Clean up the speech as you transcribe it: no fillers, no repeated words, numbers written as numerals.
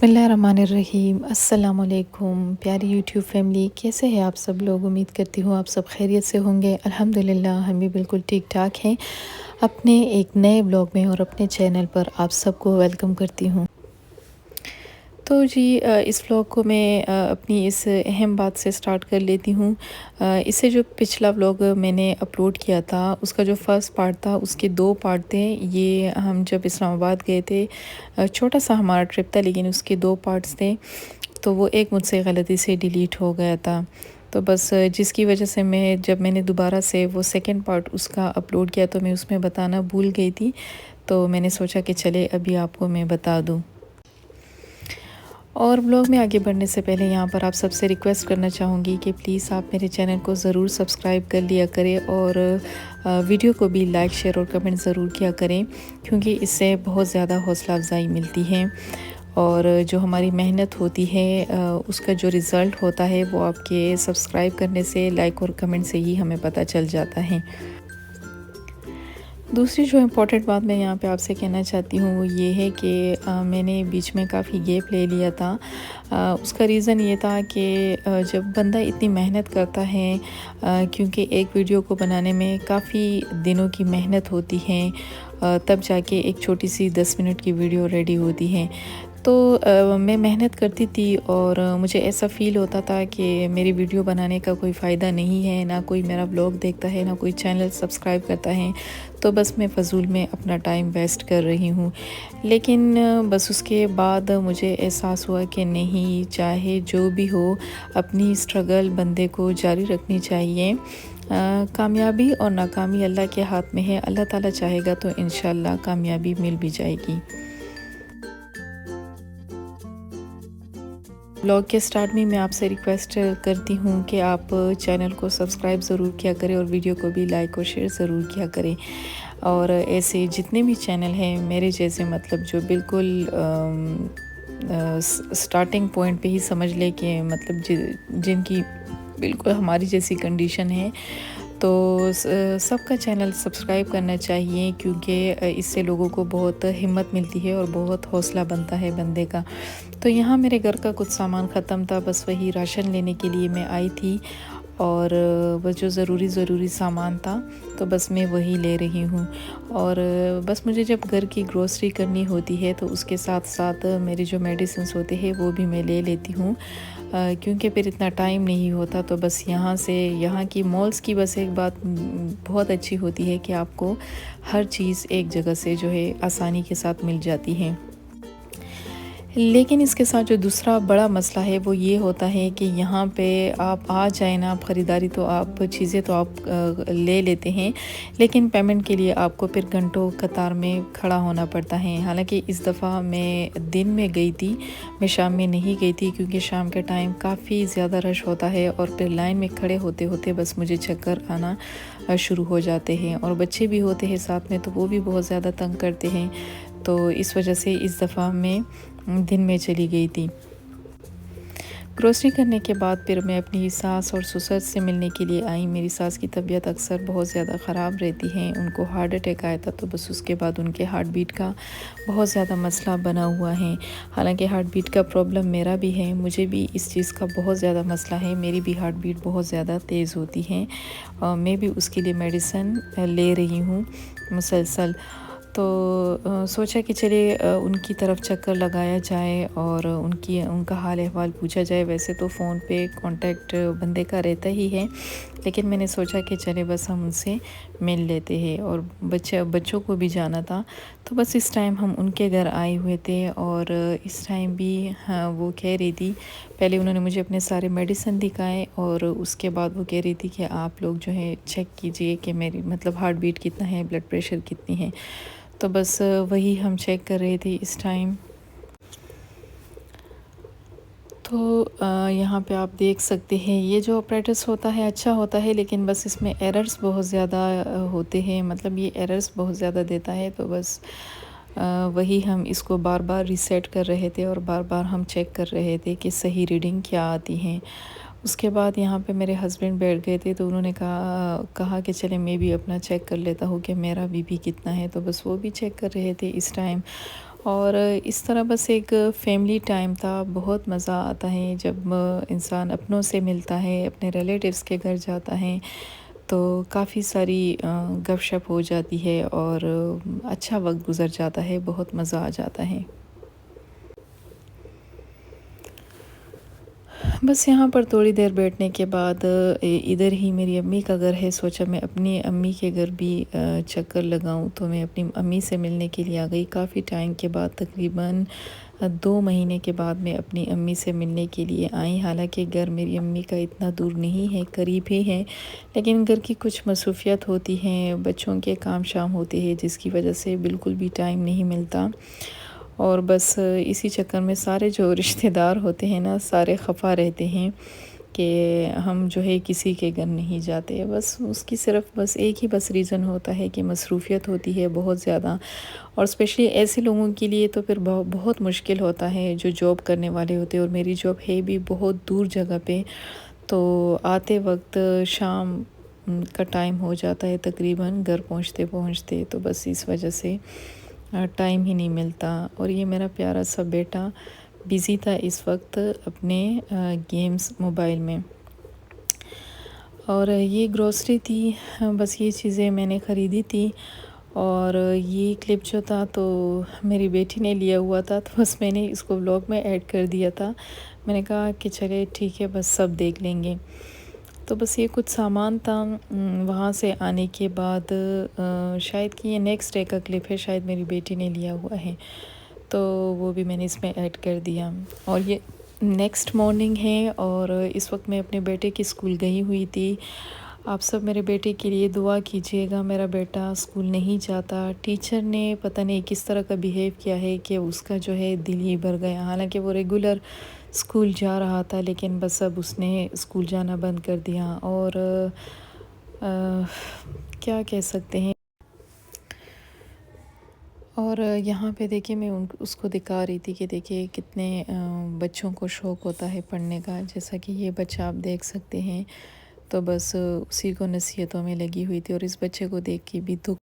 बिस्मिल्लाहिर्रहमानिर्रहीम। अस्सलाम वालेकुम प्यारी यूट्यूब फैमिली, कैसे हैं आप सब लोग। उम्मीद करती हूँ आप सब खैरियत से होंगे। अल्हम्दुलिल्लाह हम भी बिल्कुल ठीक ठाक हैं। अपने एक नए ब्लॉग में और अपने चैनल पर आप सबको वेलकम करती हूँ। तो जी इस व्लॉग को मैं अपनी इस अहम बात से स्टार्ट कर लेती हूँ। इससे जो पिछला व्लॉग मैंने अपलोड किया था उसका जो फर्स्ट पार्ट था उसके दो पार्ट थे। ये हम जब इस्लामाबाद गए थे, छोटा सा हमारा ट्रिप था लेकिन उसके दो पार्ट्स थे। तो वो एक मुझसे गलती से डिलीट हो गया था। तो बस जिसकी वजह से जब मैंने दोबारा से वो सेकंड पार्ट उसका अपलोड किया तो मैं उसमें बताना भूल गई थी। तो मैंने सोचा कि चले अभी आपको मैं बता दूँ। और ब्लॉग में आगे बढ़ने से पहले यहाँ पर आप सबसे रिक्वेस्ट करना चाहूँगी कि प्लीज़ आप मेरे चैनल को ज़रूर सब्सक्राइब कर लिया करें और वीडियो को भी लाइक शेयर और कमेंट ज़रूर किया करें, क्योंकि इससे बहुत ज़्यादा हौसला अफजाई मिलती है और जो हमारी मेहनत होती है उसका जो रिज़ल्ट होता है वो आपके सब्सक्राइब करने से, लाइक और कमेंट से ही हमें पता चल जाता है। दूसरी जो इम्पोर्टेंट बात मैं यहाँ पे आपसे कहना चाहती हूँ वो ये है कि मैंने बीच में काफ़ी गैप ले लिया था। उसका रीज़न ये था कि जब बंदा इतनी मेहनत करता है, क्योंकि एक वीडियो को बनाने में काफ़ी दिनों की मेहनत होती है, तब जाके एक छोटी सी 10 मिनट की वीडियो रेडी होती है। तो मैं मेहनत करती थी और मुझे ऐसा फ़ील होता था कि मेरी वीडियो बनाने का कोई फ़ायदा नहीं है, ना कोई मेरा ब्लॉग देखता है, ना कोई चैनल सब्सक्राइब करता है। तो बस मैं फ़जूल में अपना टाइम वेस्ट कर रही हूँ। लेकिन बस उसके बाद मुझे एहसास हुआ कि नहीं, चाहे जो भी हो अपनी स्ट्रगल बंदे को जारी रखनी चाहिए। कामयाबी और नाकामी अल्लाह के हाथ में है। अल्लाह ताला चाहेगा तो इंशाल्लाह कामयाबी मिल भी जाएगी। ब्लॉग के स्टार्ट में मैं आपसे रिक्वेस्ट करती हूँ कि आप चैनल को सब्सक्राइब ज़रूर किया करें और वीडियो को भी लाइक और शेयर ज़रूर किया करें। और ऐसे जितने भी चैनल हैं मेरे जैसे, मतलब जो बिल्कुल स्टार्टिंग पॉइंट पे ही समझ ले कि मतलब जिनकी बिल्कुल हमारी जैसी कंडीशन है, तो सबका चैनल सब्सक्राइब करना चाहिए, क्योंकि इससे लोगों को बहुत हिम्मत मिलती है और बहुत हौसला बनता है बंदे का। तो यहाँ मेरे घर का कुछ सामान ख़त्म था, बस वही राशन लेने के लिए मैं आई थी और वो जो ज़रूरी सामान था तो बस मैं वही ले रही हूँ। और बस मुझे जब घर की ग्रोसरी करनी होती है तो उसके साथ साथ मेरे जो मेडिसिन्स होते हैं वो भी मैं ले लेती हूँ, क्योंकि फिर इतना टाइम नहीं होता। तो बस यहाँ की मॉल्स की बस एक बात बहुत अच्छी होती है कि आपको हर चीज़ एक जगह से जो है आसानी के साथ मिल जाती है। लेकिन इसके साथ जो दूसरा बड़ा मसला है वो ये होता है कि यहाँ पे आप आ जाए ना, आप ख़रीदारी तो आप चीज़ें तो आप ले लेते हैं, लेकिन पेमेंट के लिए आपको फिर घंटों कतार में खड़ा होना पड़ता है। हालांकि इस दफ़ा मैं दिन में गई थी, मैं शाम में नहीं गई थी, क्योंकि शाम के टाइम काफ़ी ज़्यादा रश होता है और फिर लाइन में खड़े होते होते बस मुझे चक्कर आना शुरू हो जाते हैं। और बच्चे भी होते हैं साथ में तो वो भी बहुत ज़्यादा तंग करते हैं। तो इस वजह से इस दफ़ा मैं दिन में चली गई थी। ग्रोसरी करने के बाद फिर मैं अपनी सास और ससुर से मिलने के लिए आई। मेरी सास की तबीयत अक्सर बहुत ज़्यादा ख़राब रहती है, उनको हार्ट अटैक आया था, तो बस उसके बाद उनके हार्ट बीट का बहुत ज़्यादा मसला बना हुआ है। हालांकि हार्ट बीट का प्रॉब्लम मेरा भी है, मुझे भी इस चीज़ का बहुत ज़्यादा मसला है, मेरी भी हार्ट बीट बहुत ज़्यादा तेज़ होती है और मैं भी उसके लिए मेडिसिन ले रही हूँ मुसलसल। तो सोचा कि चले उनकी तरफ चक्कर लगाया जाए और उनका हाल अहवाल पूछा जाए। वैसे तो फ़ोन पे कांटेक्ट बंदे का रहता ही है, लेकिन मैंने सोचा कि चले बस हम उनसे मिल लेते हैं। और बच्चों को भी जाना था, तो बस इस टाइम हम उनके घर आए हुए थे। और इस टाइम भी हाँ, वो कह रही थी, पहले उन्होंने मुझे अपने सारे मेडिसिन दिखाए और उसके बाद वो कह रही थी कि आप लोग जो है चेक कीजिए कि मेरी मतलब हार्ट बीट कितना है, ब्लड प्रेशर कितनी है। तो बस वही हम चेक कर रहे थे इस टाइम। तो यहाँ पे आप देख सकते हैं ये जो ऑपरेटर्स होता है अच्छा होता है, लेकिन बस इसमें एरर्स बहुत ज़्यादा होते हैं, मतलब ये एरर्स बहुत ज़्यादा देता है। तो बस वही हम इसको बार बार रीसेट कर रहे थे और बार बार हम चेक कर रहे थे कि सही रीडिंग क्या आती हैं। उसके बाद यहाँ पे मेरे हस्बैंड बैठ गए थे, तो उन्होंने कहा कि चले मैं भी अपना चेक कर लेता हूँ कि मेरा बीपी कितना है। तो बस वो भी चेक कर रहे थे इस टाइम। اور اس طرح بس ایک فیملی ٹائم تھا، بہت مزہ آتا ہے جب انسان اپنوں سے ملتا ہے، اپنے ریلیٹیوز کے گھر جاتا ہے تو کافی ساری گپ شپ ہو جاتی ہے اور اچھا وقت گزر جاتا ہے، بہت مزہ آ جاتا ہے۔ بس یہاں پر تھوڑی دیر بیٹھنے کے بعد ادھر ہی میری امی کا گھر ہے، سوچا میں اپنی امی کے گھر بھی چکر لگاؤں، تو میں اپنی امی سے ملنے کے لیے آ گئی کافی ٹائم کے بعد، تقریباً 2 مہینے کے بعد میں اپنی امی سے ملنے کے لیے آئی۔ حالانکہ گھر میری امی کا اتنا دور نہیں ہے، قریب ہی ہے، لیکن گھر کی کچھ مصروفیت ہوتی ہیں، بچوں کے کام شام ہوتے ہیں، جس کی وجہ سے بالکل بھی ٹائم نہیں ملتا۔ اور بس اسی چکر میں سارے جو رشتہ دار ہوتے ہیں نا، سارے خفا رہتے ہیں کہ ہم جو ہے کسی کے گھر نہیں جاتے۔ بس اس کی صرف بس ایک ہی بس ریزن ہوتا ہے کہ مصروفیت ہوتی ہے بہت زیادہ، اور اسپیشلی ایسے لوگوں کے لیے تو پھر بہت مشکل ہوتا ہے جو جاب کرنے والے ہوتے ہیں، اور میری جاب ہے بھی بہت دور جگہ پہ، تو آتے وقت شام کا ٹائم ہو جاتا ہے تقریباً گھر پہنچتے پہنچتے، تو بس اس وجہ سے ٹائم ہی نہیں ملتا۔ اور یہ میرا پیارا سا بیٹا بزی تھا اس وقت اپنے گیمز موبائل میں۔ اور یہ گروسری تھی، بس یہ چیزیں میں نے خریدی تھی۔ اور یہ کلپ جو تھا تو میری بیٹی نے لیا ہوا تھا، تو بس میں نے اس کو ولاگ میں ایڈ کر دیا تھا۔ میں نے کہا کہ چلے ٹھیک ہے، بس سب دیکھ لیں گے۔ تو بس یہ کچھ سامان تھا، وہاں سے آنے کے بعد شاید کہ یہ نیکسٹ ڈے کا کلپ ہے، شاید میری بیٹی نے لیا ہوا ہے، تو وہ بھی میں نے اس میں ایڈ کر دیا۔ اور یہ نیکسٹ مارننگ ہے، اور اس وقت میں اپنے بیٹے کی اسکول گئی ہوئی تھی۔ آپ سب میرے بیٹے کے لیے دعا کیجیے گا، میرا بیٹا اسکول نہیں جاتا، ٹیچر نے پتہ نہیں کس طرح کا بیہیو کیا ہے کہ اس کا جو ہے دل ہی بھر گیا، حالانکہ وہ ریگولر اسکول جا رہا تھا، لیکن بس اب اس نے اسکول جانا بند کر دیا۔ اور کیا کہہ سکتے ہیں۔ اور یہاں پہ دیکھیں میں اس کو دکھا رہی تھی کہ دیکھیں کتنے بچوں کو شوق ہوتا ہے پڑھنے کا، جیسا کہ یہ بچہ آپ دیکھ سکتے ہیں، تو بس اسی کو نصیحتوں میں لگی ہوئی تھی، اور اس بچے کو دیکھ کے بھی دکھ